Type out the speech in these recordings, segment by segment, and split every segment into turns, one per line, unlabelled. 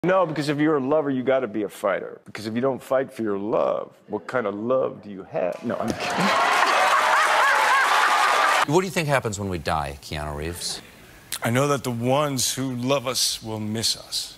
No, because if you're a lover, you got to be a fighter. Because if you don't fight for your love, what kind of love do you have? No, I'm kidding.
What do you think happens when we die, Keanu Reeves?
I know that the ones who love us will miss us.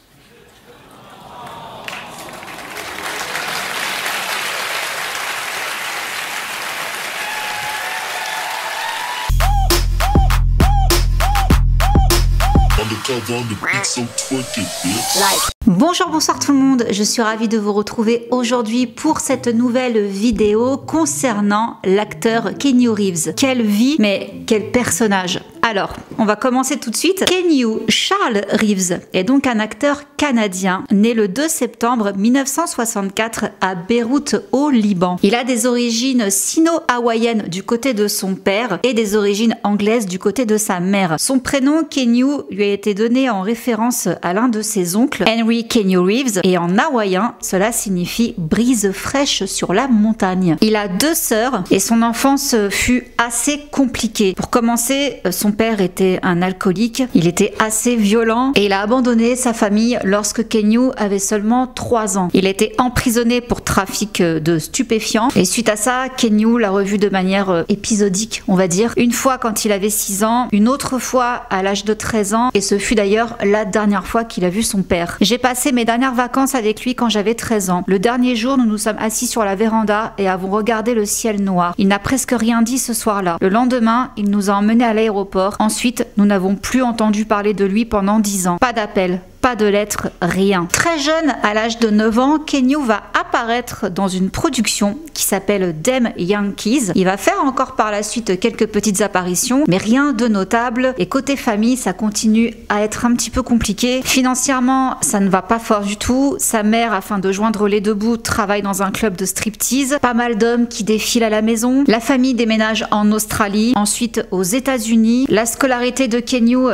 Bonjour, bonsoir tout le monde, je suis ravie de vous retrouver aujourd'hui pour cette nouvelle vidéo concernant l'acteur Keanu Reeves. Quelle vie, mais quel personnage! Alors, on va commencer tout de suite. Keanu Charles Reeves est donc un acteur canadien né le 2 septembre 1964 à Beyrouth au Liban. Il a des origines sino-hawaïennes du côté de son père et des origines anglaises du côté de sa mère. Son prénom Keanu lui a été donné en référence à l'un de ses oncles, Henry Keanu Reeves, et en hawaïen, cela signifie brise fraîche sur la montagne. Il a deux sœurs et son enfance fut assez compliquée. Pour commencer, son père était un alcoolique, il était assez violent et il a abandonné sa famille lorsque Keanu avait seulement 3 ans. Il a été emprisonné pour trafic de stupéfiants et suite à ça, Keanu l'a revu de manière épisodique, on va dire. Une fois quand il avait 6 ans, une autre fois à l'âge de 13 ans et ce fut d'ailleurs la dernière fois qu'il a vu son père. J'ai passé mes dernières vacances avec lui quand j'avais 13 ans. Le dernier jour, nous nous sommes assis sur la véranda et avons regardé le ciel noir. Il n'a presque rien dit ce soir-là. Le lendemain, il nous a emmenés à l'aéroport. Ensuite, nous n'avons plus entendu parler de lui pendant 10 ans. Pas d'appel, pas de lettres, rien. Très jeune, à l'âge de 9 ans, Keanu va apparaître dans une production qui s'appelle Damn Yankees. Il va faire encore par la suite quelques petites apparitions, mais rien de notable. Et côté famille, ça continue à être un petit peu compliqué. Financièrement, ça ne va pas fort du tout. Sa mère, afin de joindre les deux bouts, travaille dans un club de striptease. Pas mal d'hommes qui défilent à la maison. La famille déménage en Australie, ensuite aux États-Unis. La scolarité de Keanu,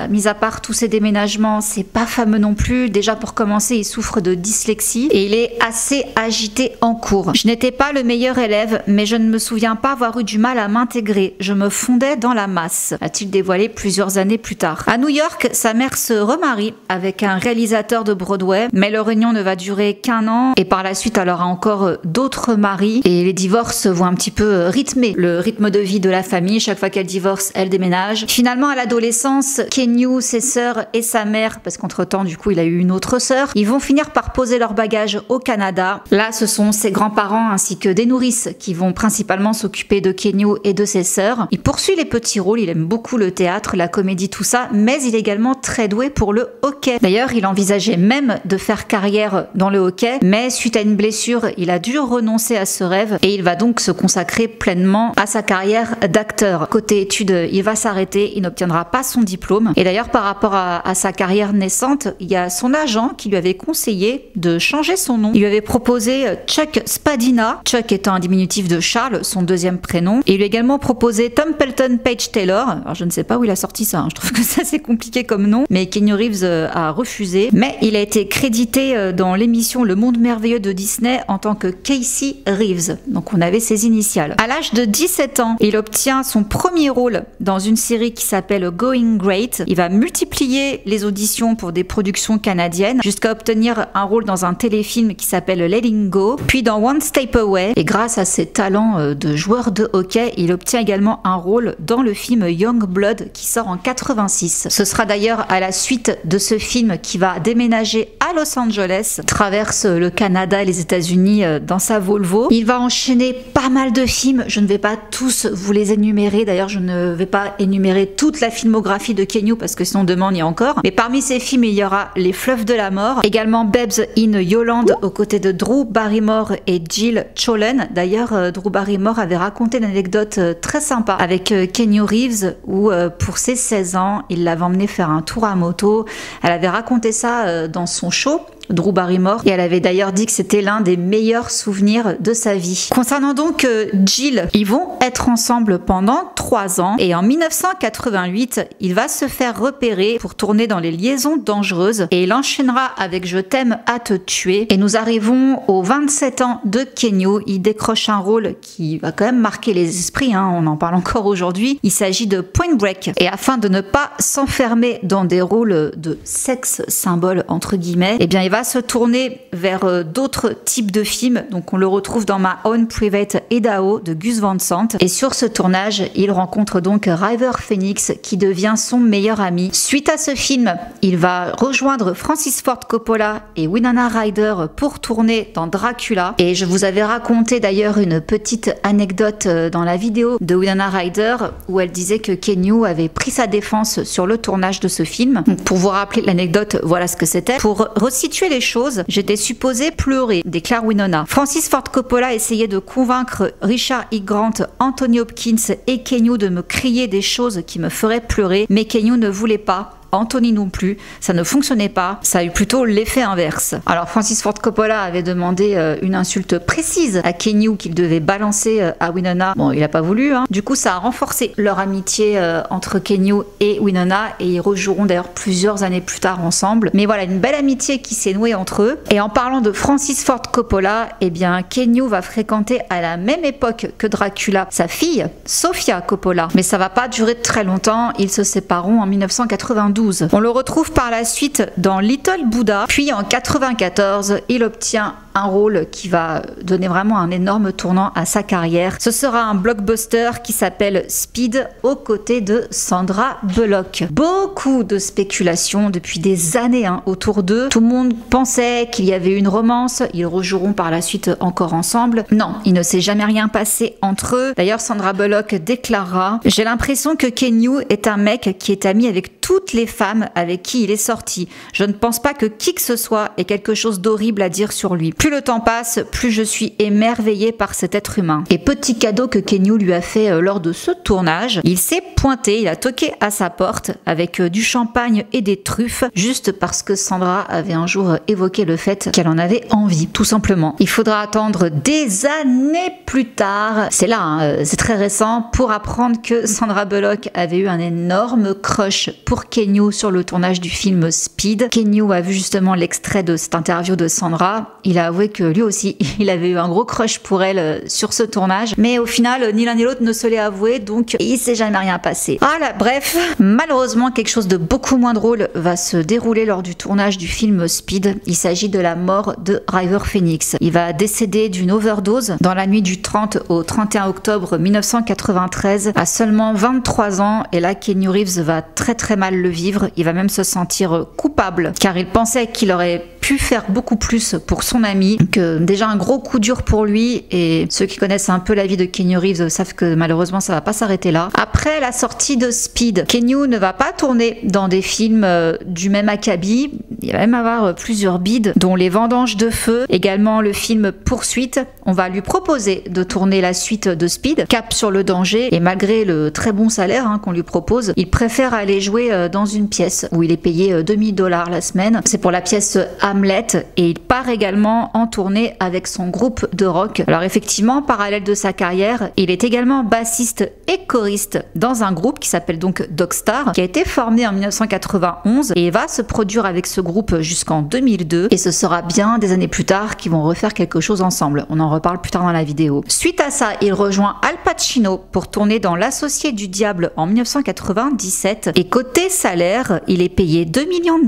mis à part tous ces déménagements, c'est pas fameux non plus. Déjà pour commencer, il souffre de dyslexie et il est assez agité en cours. Je n'étais pas le meilleur élève, mais je ne me souviens pas avoir eu du mal à m'intégrer. Je me fondais dans la masse, a-t-il dévoilé plusieurs années plus tard. À New York, sa mère se remarie avec un réalisateur de Broadway, mais leur union ne va durer qu'1 an et par la suite elle aura encore d'autres maris et les divorces vont un petit peu rythmer le rythme de vie de la famille. Chaque fois qu'elle divorce, elle déménage. Finalement, à l'adolescence, Keanu, ses sœurs et sa mère, parce qu'entre-temps, du coup, il a eu une autre sœur, ils vont finir par poser leur bagage au Canada. Là, ce sont ses grands-parents ainsi que des nourrices qui vont principalement s'occuper de Keanu et de ses sœurs. Il poursuit les petits rôles, il aime beaucoup le théâtre, la comédie, tout ça, mais il est également très doué pour le hockey. D'ailleurs, il envisageait même de faire carrière dans le hockey, mais suite à une blessure, il a dû renoncer à ce rêve et il va donc se consacrer pleinement à sa carrière d'acteur. Côté études, il va s'arrêter, il n'obtiendra pas son diplôme. Et d'ailleurs, par rapport à sa carrière naissante, il y a son agent qui lui avait conseillé de changer son nom. Il lui avait proposé Chuck Spadina, Chuck étant un diminutif de Charles, son deuxième prénom. Et il lui a également proposé Tom Pelton Page Taylor. Alors je ne sais pas où il a sorti ça, je trouve que ça c'est compliqué comme nom, mais Keanu Reeves a refusé. Mais il a été crédité dans l'émission Le Monde Merveilleux de Disney en tant que Casey Reeves. Donc on avait ses initiales. À l'âge de 17 ans, il obtient son premier rôle dans une série qui s'appelle Going Great. Il va multiplier les auditions pour des productions canadiennes jusqu'à obtenir un rôle dans un téléfilm qui s'appelle Letting Go, puis dans One Step Away. Et grâce à ses talents de joueur de hockey, il obtient également un rôle dans le film Young Blood qui sort en 86. Ce sera d'ailleurs à la suite de ce film qu'il va déménager à Los Angeles, traverse le Canada et les États-Unis dans sa Volvo. Il va enchaîner pas mal de films, je ne vais pas tous vous les énumérer, d'ailleurs je ne vais pas énumérer toute la filmographie de Keanu parce que sinon demain on y est encore. Mais parmi ces films, il y aura Les Fleuves de la Mort, également Babes in Yolande aux côtés de Drew Barrymore et Jill Cholen. D'ailleurs, Drew Barrymore avait raconté une anecdote très sympa avec Keanu Reeves où pour ses 16 ans, il l'avait emmené faire un tour à moto. Elle avait raconté ça dans son show Drew Barrymore, et elle avait d'ailleurs dit que c'était l'un des meilleurs souvenirs de sa vie. Concernant donc Jill, ils vont être ensemble pendant 3 ans, et en 1988, il va se faire repérer pour tourner dans Les Liaisons dangereuses, et il enchaînera avec Je t'aime à te tuer, et nous arrivons aux 27 ans de Kenyu. Il décroche un rôle qui va quand même marquer les esprits, hein, on en parle encore aujourd'hui. Il s'agit de Point Break, et afin de ne pas s'enfermer dans des rôles de sexe symbole entre guillemets, eh bien il va se tourner vers d'autres types de films. Donc on le retrouve dans My Own Private Idaho de Gus Van Sant, et sur ce tournage il rencontre donc River Phoenix qui devient son meilleur ami. Suite à ce film, il va rejoindre Francis Ford Coppola et Winona Ryder pour tourner dans Dracula, et je vous avais raconté d'ailleurs une petite anecdote dans la vidéo de Winona Ryder où elle disait que Kenyu avait pris sa défense sur le tournage de ce film. Donc pour vous rappeler l'anecdote, voilà ce que c'était. Pour resituer les choses, j'étais supposée pleurer, déclare Winona. Francis Ford Coppola essayait de convaincre Richard E. Grant, Anthony Hopkins et Kenyu de me crier des choses qui me feraient pleurer, mais Kenyu ne voulait pas. Anthony non plus, ça ne fonctionnait pas, ça a eu plutôt l'effet inverse. Alors Francis Ford Coppola avait demandé une insulte précise à Kenyu qu'il devait balancer à Winona. Bon, il n'a pas voulu, hein. Du coup ça a renforcé leur amitié entre Kenyu et Winona, et ils rejoueront d'ailleurs plusieurs années plus tard ensemble. Mais voilà, une belle amitié qui s'est nouée entre eux. Et en parlant de Francis Ford Coppola, eh bien Kenyu va fréquenter à la même époque que Dracula sa fille, Sofia Coppola. Mais ça va pas durer très longtemps, ils se sépareront en 1992. On le retrouve par la suite dans Little Buddha, puis en 1994, il obtient un rôle qui va donner vraiment un énorme tournant à sa carrière. Ce sera un blockbuster qui s'appelle Speed, aux côtés de Sandra Bullock. Beaucoup de spéculations depuis des années autour d'eux. Tout le monde pensait qu'il y avait une romance, ils rejoueront par la suite encore ensemble. Non, il ne s'est jamais rien passé entre eux. D'ailleurs, Sandra Bullock déclarera: j'ai l'impression que Kenyu est un mec qui est ami avec toutes les femmes avec qui il est sorti. Je ne pense pas que qui que ce soit ait quelque chose d'horrible à dire sur lui. Plus le temps passe, plus je suis émerveillée par cet être humain. Et petit cadeau que Kenyu lui a fait lors de ce tournage, il s'est pointé, il a toqué à sa porte avec du champagne et des truffes, juste parce que Sandra avait un jour évoqué le fait qu'elle en avait envie, tout simplement. Il faudra attendre des années plus tard, c'est là, c'est très récent, pour apprendre que Sandra Bullock avait eu un énorme crush pour Kenyu sur le tournage du film Speed. Kenyu a vu justement l'extrait de cette interview de Sandra. Il a avoué que lui aussi, il avait eu un gros crush pour elle sur ce tournage. Mais au final, ni l'un ni l'autre ne se l'est avoué, donc il s'est jamais rien passé. Voilà, bref, malheureusement, quelque chose de beaucoup moins drôle va se dérouler lors du tournage du film Speed. Il s'agit de la mort de River Phoenix. Il va décéder d'une overdose dans la nuit du 30 au 31 octobre 1993 à seulement 23 ans. Et là, Kenyu Reeves va très mal le vivre. Il va même se sentir coupable car il pensait qu'il aurait pu faire beaucoup plus pour son ami, que déjà un gros coup dur pour lui, et ceux qui connaissent un peu la vie de Kenyu Reeves savent que malheureusement ça va pas s'arrêter là. Après la sortie de Speed, Kenyu ne va pas tourner dans des films du même acabit. Il va même avoir plusieurs bides, dont Les Vendanges de Feu, également le film Poursuite. On va lui proposer de tourner la suite de Speed, Cap sur le danger, et malgré le très bon salaire qu'on lui propose, il préfère aller jouer dans une pièce où il est payé $2000 la semaine. C'est pour la pièce Hamlet, et il part également en tournée avec son groupe de rock. Alors effectivement, en parallèle de sa carrière, il est également bassiste et choriste dans un groupe qui s'appelle donc Dogstar, qui a été formé en 1991, et va se produire avec ce groupe jusqu'en 2002, et ce sera bien des années plus tard qu'ils vont refaire quelque chose ensemble. On en reparle plus tard dans la vidéo. Suite à ça, il rejoint Al Pacino pour tourner dans L'Associé du Diable en 1997, et côté salaire, il est payé $2 millions.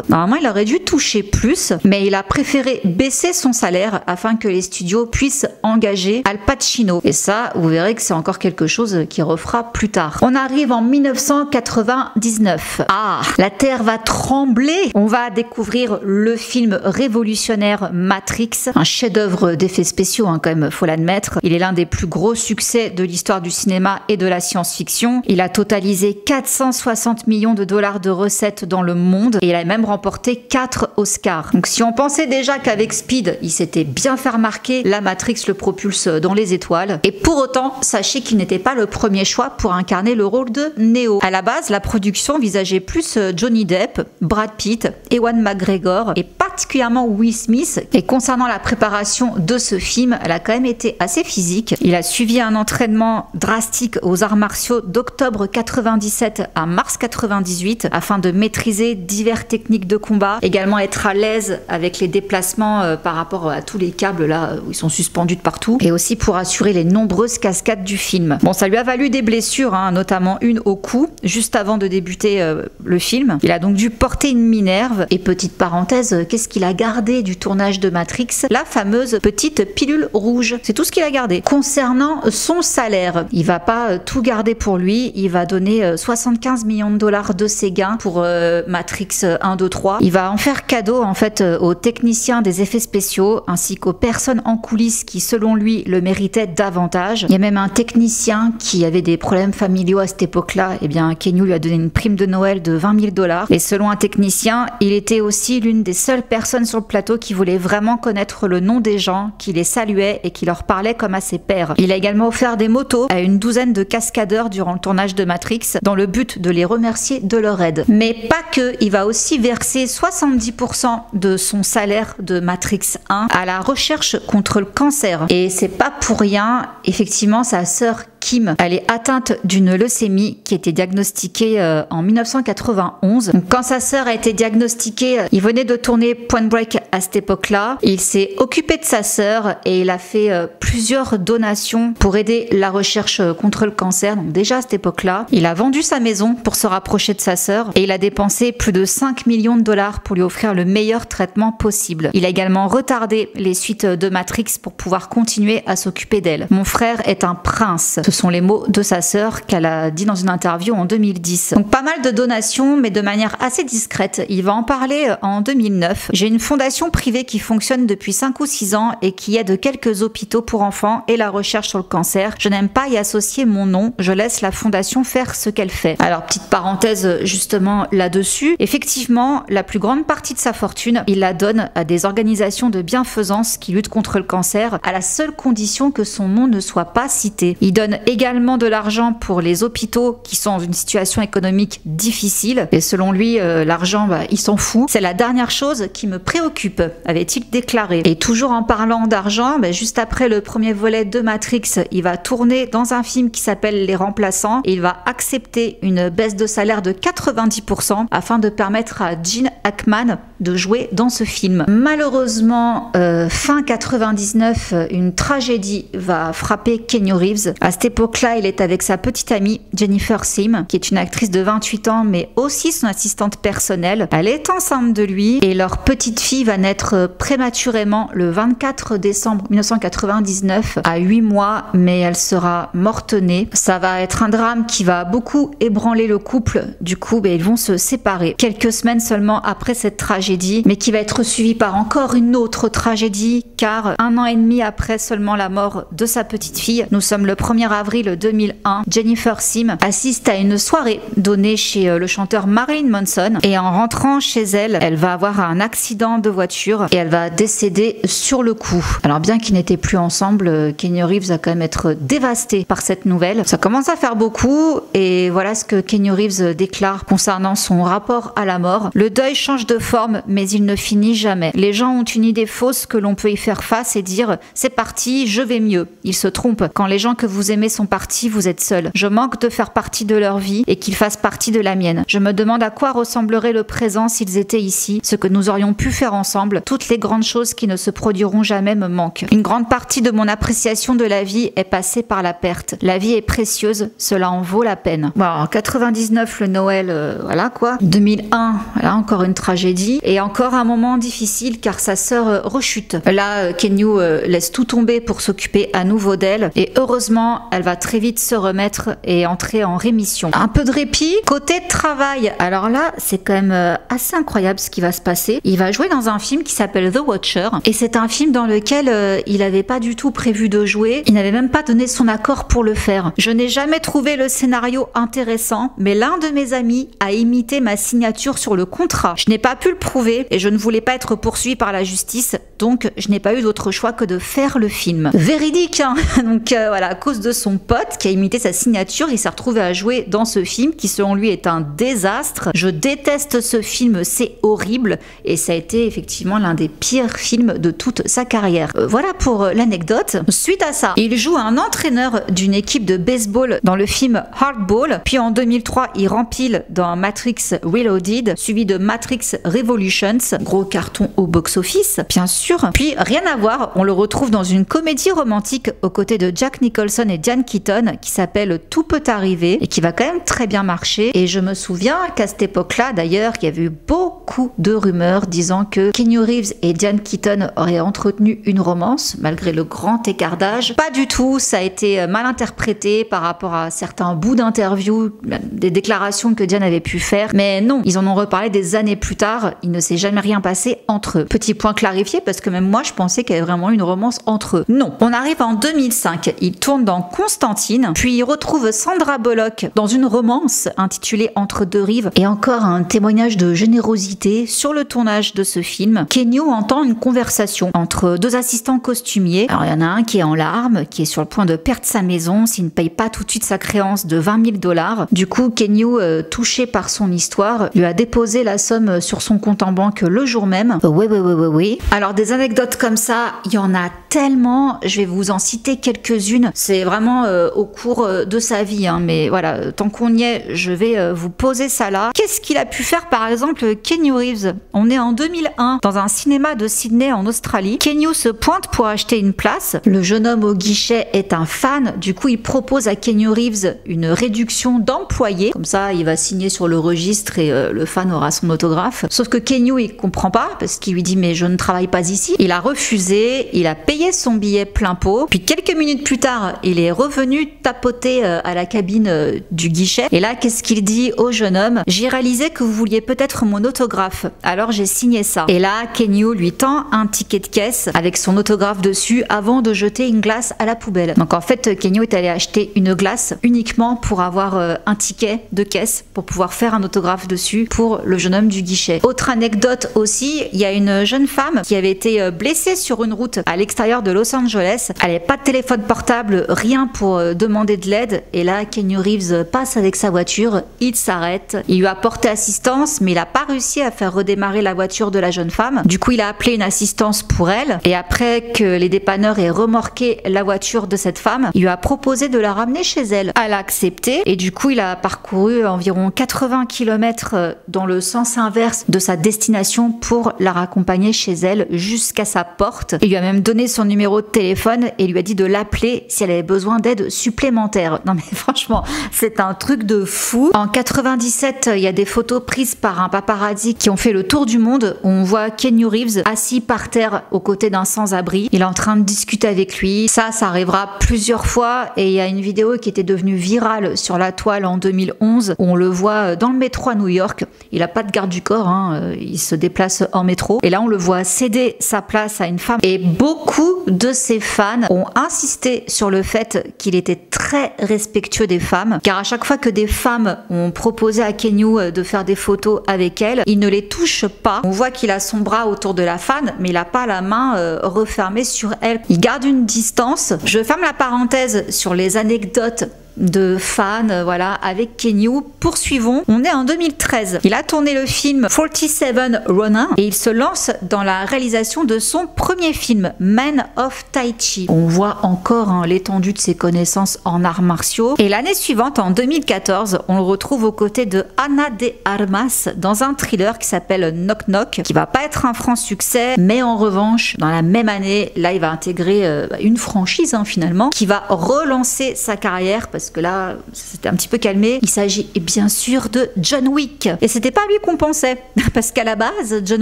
Normalement, il aurait dû toucher plus, mais il a préféré baisser son salaire afin que les studios puissent engager Al Pacino. Et ça, vous verrez que c'est encore quelque chose qu'il refera plus tard. On arrive en 1999. Ah, la Terre va trembler. On va découvrir le film révolutionnaire Matrix, un chef-d'œuvre d'effets spéciaux, quand même, faut l'admettre. Il est l'un des plus gros succès de l'histoire du cinéma et de la science-fiction. Il a totalisé $460 millions de recettes dans le monde, et il a même remporté 4 Oscars. Donc si on pensait déjà qu'avec Speed, il s'était bien fait remarquer, la Matrix le propulse dans les étoiles. Et pour autant, sachez qu'il n'était pas le premier choix pour incarner le rôle de Neo. À la base, la production envisageait plus Johnny Depp, Brad Pitt, Ewan McGregor, et pas particulièrement Will Smith. Et concernant la préparation de ce film, elle a quand même été assez physique. Il a suivi un entraînement drastique aux arts martiaux d'octobre 97 à mars 98 afin de maîtriser diverses techniques de combat, également être à l'aise avec les déplacements par rapport à tous les câbles là où ils sont suspendus de partout, et aussi pour assurer les nombreuses cascades du film. Bon, ça lui a valu des blessures, notamment une au cou, juste avant de débuter le film. Il a donc dû porter une minerve. Et petite parenthèse, qu'est-ce qu'il a gardé du tournage de Matrix? La fameuse petite pilule rouge. C'est tout ce qu'il a gardé. Concernant son salaire, il va pas tout garder pour lui. Il va donner 75 millions de dollars de ses gains pour Matrix 1, 2, 3. Il va en faire cadeau en fait aux techniciens des effets spéciaux ainsi qu'aux personnes en coulisses qui selon lui le méritaient davantage. Il y a même un technicien qui avait des problèmes familiaux à cette époque-là. Eh bien, Keanu lui a donné une prime de Noël de 20 000 $. Et selon un technicien, il était aussi l'une des seules personnes sur le plateau qui voulait vraiment connaître le nom des gens, qui les saluait et qui leur parlait comme à ses pairs. Il a également offert des motos à une douzaine de cascadeurs durant le tournage de Matrix dans le but de les remercier de leur aide. Mais pas que, il va aussi verser 70% de son salaire de Matrix 1 à la recherche contre le cancer. Et c'est pas pour rien, effectivement, sa sœur Kim, elle est atteinte d'une leucémie qui a été diagnostiquée en 1991. Donc, quand sa sœur a été diagnostiquée, il venait de tourner Point Break à cette époque-là. Il s'est occupé de sa sœur et il a fait plusieurs donations pour aider la recherche contre le cancer. Donc déjà à cette époque-là, il a vendu sa maison pour se rapprocher de sa sœur et il a dépensé plus de 5 millions de dollars pour lui offrir le meilleur traitement possible. Il a également retardé les suites de Matrix pour pouvoir continuer à s'occuper d'elle. Mon frère est un prince. Ce sont les mots de sa sœur qu'elle a dit dans une interview en 2010. Donc pas mal de donations, mais de manière assez discrète. Il va en parler en 2009. J'ai une fondation privée qui fonctionne depuis 5 ou 6 ans et qui aide quelques hôpitaux pour enfants et la recherche sur le cancer. Je n'aime pas y associer mon nom. Je laisse la fondation faire ce qu'elle fait. Alors, petite parenthèse justement là-dessus. Effectivement, la plus grande partie de sa fortune, il la donne à des organisations de bienfaisance qui luttent contre le cancer, à la seule condition que son nom ne soit pas cité. Il donne également de l'argent pour les hôpitaux qui sont dans une situation économique difficile. Et selon lui, l'argent, il s'en fout. C'est la dernière chose qui me préoccupe, avait-il déclaré. Et toujours en parlant d'argent, juste après le premier volet de Matrix, il va tourner dans un film qui s'appelle Les Remplaçants et il va accepter une baisse de salaire de 90% afin de permettre à Gene Hackman de jouer dans ce film. Malheureusement, fin 99, une tragédie va frapper Keanu Reeves. À cette époque-là, il est avec sa petite amie Jennifer Sim, qui est une actrice de 28 ans, mais aussi son assistante personnelle. Elle est enceinte de lui et leur petite fille va naître prématurément le 24 décembre 1999 à 8 mois, mais elle sera morte-née. Ça va être un drame qui va beaucoup ébranler le couple. Du coup, ils vont se séparer quelques semaines seulement après cette tragédie, mais qui va être suivie par encore une autre tragédie, car 1 an et demi après seulement la mort de sa petite fille, nous sommes le 1er avril 2001, Jennifer Sim assiste à une soirée donnée chez le chanteur Marilyn Manson et en rentrant chez elle, elle va avoir un accident de voiture et elle va décéder sur le coup. Alors bien qu'ils n'étaient plus ensemble, Keanu Reeves va quand même être dévasté par cette nouvelle. Ça commence à faire beaucoup et voilà ce que Keanu Reeves déclare concernant son rapport à la mort. Le deuil change de forme mais il ne finit jamais. Les gens ont une idée fausse que l'on peut y faire face et dire c'est parti, je vais mieux. Ils se trompent. Quand les gens que vous aimez sont partis, vous êtes seul. Je manque de faire partie de leur vie et qu'ils fassent partie de la mienne. Je me demande à quoi ressemblerait le présent s'ils étaient ici, ce que nous aurions pu faire ensemble. Toutes les grandes choses qui ne se produiront jamais me manquent. Une grande partie de mon appréciation de la vie est passée par la perte. La vie est précieuse, cela en vaut la peine. Bon, en 99, le Noël, voilà quoi. 2001, voilà, encore une tragédie. Et encore un moment difficile car sa sœur rechute. Là, Keanu laisse tout tomber pour s'occuper à nouveau d'elle. Et heureusement, elle va très vite se remettre et entrer en rémission. Un peu de répit. Côté travail, alors là, c'est quand même assez incroyable ce qui va se passer. Il va jouer dans un film qui s'appelle The Watcher. Et c'est un film dans lequel il n'avait pas du tout prévu de jouer. Il n'avait même pas donné son accord pour le faire. Je n'ai jamais trouvé le scénario intéressant, mais l'un de mes amis a imité ma signature sur le contrat. Je n'ai pas pu le prouver retrouvé et je ne voulais pas être poursuivi par la justice, donc je n'ai pas eu d'autre choix que de faire le film. Véridique, hein. Donc voilà, à cause de son pote qui a imité sa signature, il s'est retrouvé à jouer dans ce film qui selon lui est un désastre. Je déteste ce film, c'est horrible et ça a été effectivement l'un des pires films de toute sa carrière. Voilà pour l'anecdote. Suite à ça, il joue un entraîneur d'une équipe de baseball dans le film Hardball, puis en 2003 il rempile dans Matrix Reloaded, suivi de Matrix Revolutions, gros carton au box-office bien sûr. Puis rien à voir, on le retrouve dans une comédie romantique aux côtés de Jack Nicholson et Diane Keaton qui s'appelle Tout peut arriver et qui va quand même très bien marcher. Et je me souviens qu'à cette époque-là d'ailleurs, il y avait eu beaucoup de rumeurs disant que Keanu Reeves et Diane Keaton auraient entretenu une romance malgré le grand écart d'âge. Pas du tout, ça a été mal interprété par rapport à certains bouts d'interviews, des déclarations que Diane avait pu faire. Mais non, ils en ont reparlé des années plus tard, il ne s'est jamais rien passé entre eux. Petit point clarifié parce que même moi je pensais qu'il y avait vraiment une romance entre eux. Non. On arrive en 2005, il tourne dans Constantine, puis il retrouve Sandra Bullock dans une romance intitulée Entre deux rives et encore un témoignage de générosité sur le tournage de ce film. Keanu entend une conversation entre deux assistants costumiers. Alors il y en a un qui est en larmes, qui est sur le point de perdre sa maison s'il ne paye pas tout de suite sa créance de $20 000. Du coup, Keanu, touché par son histoire, lui a déposé la somme sur son compte en banque le jour même. Oui. Alors des anecdotes comme ça, il y en a tellement, je vais vous en citer quelques-unes. C'est vraiment au cours de sa vie, hein, mais voilà, tant qu'on y est, je vais vous poser ça là. Qu'est-ce qu'il a pu faire par exemple Keanu Reeves? On est en 2001 dans un cinéma de Sydney en Australie. Keanu se pointe pour acheter une place. Le jeune homme au guichet est un fan, du coup il propose à Keanu Reeves une réduction d'employé. Comme ça, il va signer sur le registre et le fan aura son autographe. Sauf que Keanu il comprend pas parce qu'il lui dit mais je ne travaille pas ici. Il a refusé, il a payé son billet plein pot. Puis quelques minutes plus tard, il est revenu tapoter à la cabine du guichet. Et là, qu'est-ce qu'il dit au jeune homme? J'ai réalisé que vous vouliez peut-être mon autographe, alors j'ai signé ça. Et là, Keanu lui tend un ticket de caisse avec son autographe dessus avant de jeter une glace à la poubelle. Donc en fait, Keanu est allé acheter une glace uniquement pour avoir un ticket de caisse pour pouvoir faire un autographe dessus pour le jeune homme du guichet. Autre anecdote aussi, il y a une jeune femme qui avait été blessée sur une route à l'extérieur de Los Angeles. Elle n'avait pas de téléphone portable, rien pour demander de l'aide. Et là, Keanu Reeves passe avec sa voiture, il s'arrête, il lui a porté assistance, mais il n'a pas réussi à faire redémarrer la voiture de la jeune femme. Du coup, il a appelé une assistance pour elle. Et après que les dépanneurs aient remorqué la voiture de cette femme, il lui a proposé de la ramener chez elle. Elle a accepté et du coup, il a parcouru environ 80 km dans le sens inverse de sa destination pour la raccompagner chez elle jusqu'à sa porte. Il lui a même donné son numéro de téléphone et lui a dit de l'appeler si elle avait besoin d'aide supplémentaire. Non mais franchement, c'est un truc de fou. En 97, il y a des photos prises par un paparazzi qui ont fait le tour du monde. On voit Keanu Reeves assis par terre aux côtés d'un sans-abri. Il est en train de discuter avec lui. Ça arrivera plusieurs fois et il y a une vidéo qui était devenue virale sur la toile en 2011 où on le voit dans le métro à New York. Il n'a pas de garde du corps, hein. Il se déplace en métro. Et là, on le voit céder sa place à une femme. Et beaucoup de ses fans ont insisté sur le fait qu'il était très respectueux des femmes, car à chaque fois que des femmes ont proposé à Keanu de faire des photos avec elle, il ne les touche pas. On voit qu'il a son bras autour de la fan, mais il n'a pas la main refermée sur elle. Il garde une distance. Je ferme la parenthèse sur les anecdotes de fans, voilà, avec Keanu. Poursuivons, on est en 2013. Il a tourné le film 47 Ronin et il se lance dans la réalisation de son premier film, Man of Tai Chi. On voit encore l'étendue de ses connaissances en arts martiaux. Et l'année suivante, en 2014, on le retrouve aux côtés de Ana de Armas dans un thriller qui s'appelle Knock Knock, qui va pas être un franc succès, mais en revanche, dans la même année, là, il va intégrer une franchise finalement, qui va relancer sa carrière parce que là, c'était un petit peu calmé. Il s'agit bien sûr de John Wick. Et c'était pas lui qu'on pensait, parce qu'à la base, John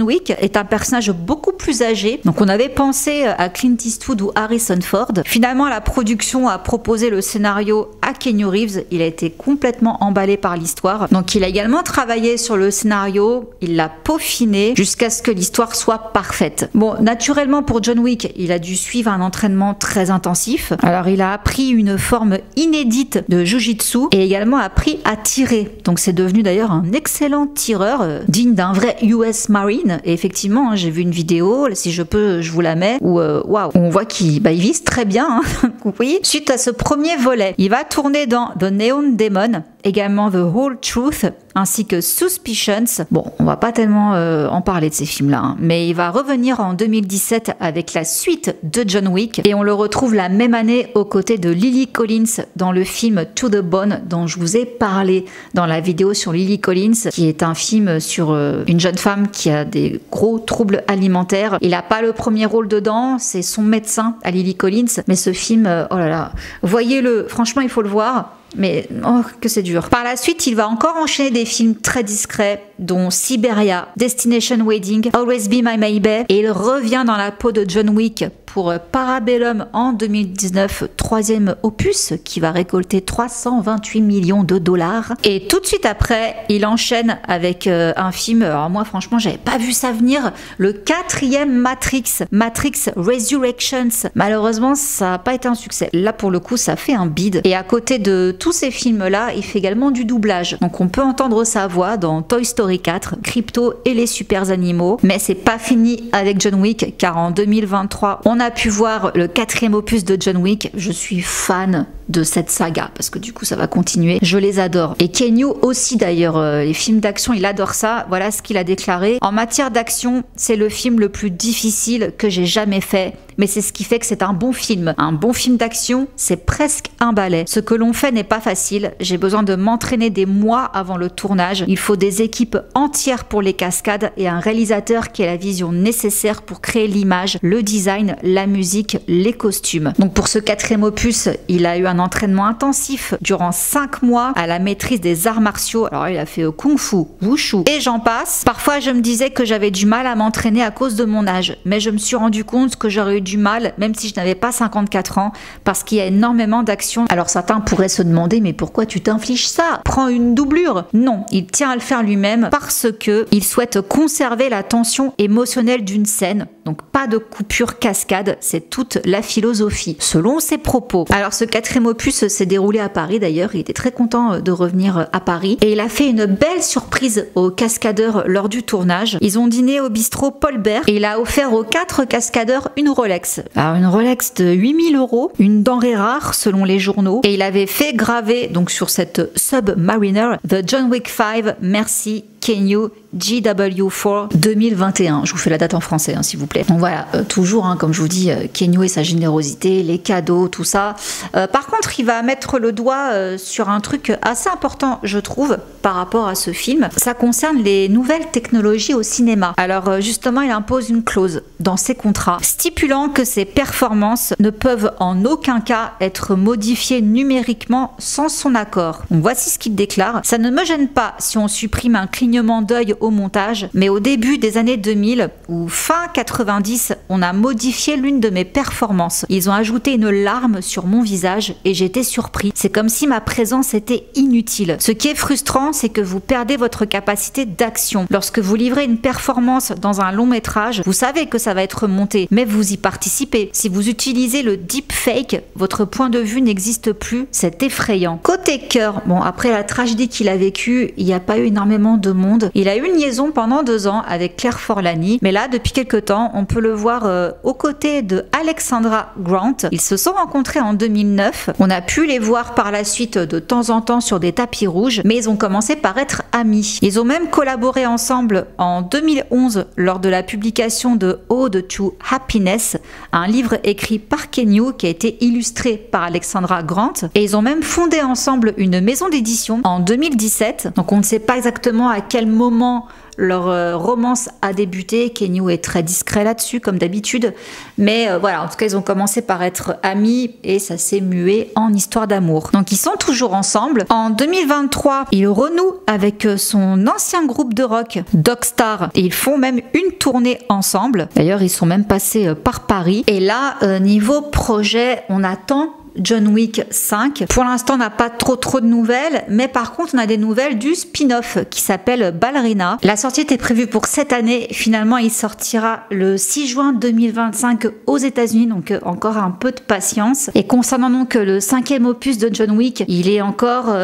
Wick est un personnage beaucoup plus âgé. Donc on avait pensé à Clint Eastwood ou Harrison Ford. Finalement, la production a proposé le scénario à Keanu Reeves. Il a été complètement emballé par l'histoire. Donc il a également travaillé sur le scénario, il l'a peaufiné jusqu'à ce que l'histoire soit parfaite. Bon, naturellement pour John Wick, il a dû suivre un entraînement très intensif. Alors il a appris une forme inédite artiste de Jiu-Jitsu et également appris à tirer. Donc c'est devenu d'ailleurs un excellent tireur, digne d'un vrai US Marine. Et effectivement, hein, j'ai vu une vidéo, si je peux, je vous la mets, où waouh, on voit qu'il vise très bien. Hein, oui. Suite à ce premier volet, il va tourner dans The Neon Demon, également The Whole Truth, ainsi que Suspicions. Bon, on va pas tellement en parler de ces films-là, hein, mais il va revenir en 2017 avec la suite de John Wick et on le retrouve la même année aux côtés de Lily Collins dans le film To the Bone dont je vous ai parlé dans la vidéo sur Lily Collins, qui est un film sur une jeune femme qui a des gros troubles alimentaires. Il n'a pas le premier rôle dedans, c'est son médecin à Lily Collins, mais ce film, oh là là, voyez-le, franchement il faut le voir. Mais oh, que c'est dur. Par la suite, il va encore enchaîner des films très discrets, dont Siberia, Destination Wedding, Always Be My Maybe, et il revient dans la peau de John Wick pour Parabellum en 2019, troisième opus qui va récolter 328 millions de dollars. Et tout de suite après, il enchaîne avec un film, alors moi franchement j'avais pas vu ça venir, le quatrième Matrix, Matrix Resurrections. Malheureusement ça n'a pas été un succès. Là pour le coup ça fait un bide. Et à côté de tous ces films-là, il fait également du doublage. Donc on peut entendre sa voix dans Toy Story 4, Crypto et les super animaux. Mais c'est pas fini avec John Wick, car en 2023, on a pu voir le quatrième opus de John Wick. Je suis fan de cette saga, parce que du coup ça va continuer. Je les adore. Et Keanu aussi d'ailleurs, les films d'action, il adore ça. Voilà ce qu'il a déclaré. En matière d'action, c'est le film le plus difficile que j'ai jamais fait. Mais c'est ce qui fait que c'est un bon film. Un bon film d'action, c'est presque un ballet. Ce que l'on fait n'est pas facile. J'ai besoin de m'entraîner des mois avant le tournage. Il faut des équipes entières pour les cascades et un réalisateur qui a la vision nécessaire pour créer l'image, le design, la musique, les costumes. Donc pour ce quatrième opus, il a eu un entraînement intensif durant 5 mois à la maîtrise des arts martiaux. Alors il a fait Kung Fu, Wushu et j'en passe. Parfois je me disais que j'avais du mal à m'entraîner à cause de mon âge. Mais je me suis rendu compte que j'aurais eu du mal, même si je n'avais pas 54 ans, parce qu'il y a énormément d'actions. Alors certains pourraient se demander, mais pourquoi tu t'infliges ça? Prends une doublure. Non, il tient à le faire lui-même parce que il souhaite conserver la tension émotionnelle d'une scène. Donc pas de coupure cascade, c'est toute la philosophie, selon ses propos. Alors ce quatrième opus s'est déroulé à Paris d'ailleurs, il était très content de revenir à Paris et il a fait une belle surprise aux cascadeurs lors du tournage. Ils ont dîné au bistrot Paul Bert et il a offert aux 4 cascadeurs une Rolex. Alors une Rolex de 8000 €, une denrée rare selon les journaux, et il avait fait graver donc sur cette Submariner The John Wick 5, merci Keanu GW4 2021. Je vous fais la date en français, hein, s'il vous plaît. Donc voilà, toujours, hein, comme je vous dis, Keanu et sa générosité, les cadeaux, tout ça. Par contre, il va mettre le doigt sur un truc assez important, je trouve, par rapport à ce film. Ça concerne les nouvelles technologies au cinéma. Alors justement, il impose une clause dans ses contrats stipulant que ses performances ne peuvent en aucun cas être modifiées numériquement sans son accord. Donc voici ce qu'il déclare. Ça ne me gêne pas si on supprime un clignement d'œil au montage, mais au début des années 2000 ou fin 90, on a modifié l'une de mes performances. Ils ont ajouté une larme sur mon visage et j'étais surpris. C'est comme si ma présence était inutile. Ce qui est frustrant, c'est que vous perdez votre capacité d'action. Lorsque vous livrez une performance dans un long métrage, vous savez que ça va être monté, mais vous y participez. Si vous utilisez le deepfake, votre point de vue n'existe plus. C'est effrayant. Côté cœur, bon, après la tragédie qu'il a vécue, il n'y a pas eu énormément de monde. Il a eu une liaison pendant 2 ans avec Claire Forlani, mais là, depuis quelques temps, on peut le voir aux côtés de Alexandra Grant. Ils se sont rencontrés en 2009. On a pu les voir par la suite de temps en temps sur des tapis rouges, mais ils ont commencé par être amis. Ils ont même collaboré ensemble en 2011 lors de la publication de Ode to Happiness, un livre écrit par Keanu qui a été illustré par Alexandra Grant, et ils ont même fondé ensemble une maison d'édition en 2017. Donc on ne sait pas exactement à quel moment leur romance a débuté. Keanu est très discret là-dessus, comme d'habitude. Mais voilà, en tout cas, ils ont commencé par être amis et ça s'est mué en histoire d'amour. Donc, ils sont toujours ensemble. En 2023, il renoue avec son ancien groupe de rock, Dogstar. Et ils font même une tournée ensemble. D'ailleurs, ils sont même passés par Paris. Et là, niveau projet, on attend John Wick 5. Pour l'instant, on n'a pas trop de nouvelles, mais par contre, on a des nouvelles du spin-off qui s'appelle Ballerina. La sortie était prévue pour cette année. Finalement, il sortira le 6 juin 2025 aux États-Unis, donc encore un peu de patience. Et concernant donc le 5e opus de John Wick, il est encore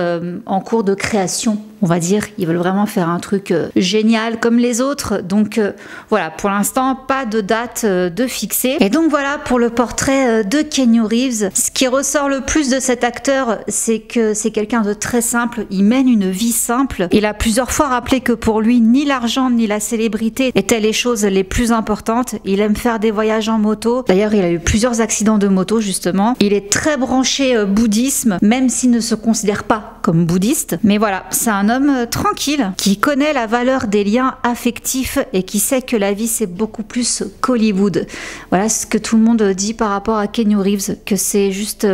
en cours de création. On va dire, ils veulent vraiment faire un truc génial comme les autres. Donc voilà, pour l'instant, pas de date de fixée. Et donc voilà pour le portrait de Keanu Reeves. Ce qui ressort le plus de cet acteur, c'est que c'est quelqu'un de très simple. Il mène une vie simple. Il a plusieurs fois rappelé que pour lui, ni l'argent ni la célébrité étaient les choses les plus importantes. Il aime faire des voyages en moto. D'ailleurs, il a eu plusieurs accidents de moto, justement. Il est très branché bouddhisme, même s'il ne se considère pas comme bouddhiste. Mais voilà, c'est un homme tranquille, qui connaît la valeur des liens affectifs et qui sait que la vie c'est beaucoup plus qu'Hollywood. Voilà ce que tout le monde dit par rapport à Keanu Reeves, que c'est juste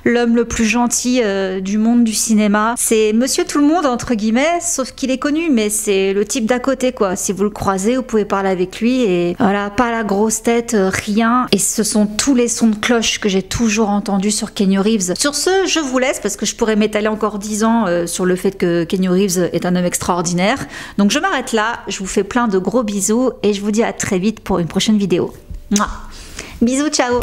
l'homme le plus gentil du monde du cinéma. C'est monsieur tout le monde entre guillemets, sauf qu'il est connu, mais c'est le type d'à côté quoi. Si vous le croisez, vous pouvez parler avec lui et voilà, pas la grosse tête, rien. Et ce sont tous les sons de cloche que j'ai toujours entendus sur Keanu Reeves. Sur ce, je vous laisse parce que je pourrais m'étaler encore 10 ans sur le fait que Keanu Reeves est un homme extraordinaire. Donc je m'arrête là, je vous fais plein de gros bisous et je vous dis à très vite pour une prochaine vidéo. Mouah. Bisous, ciao.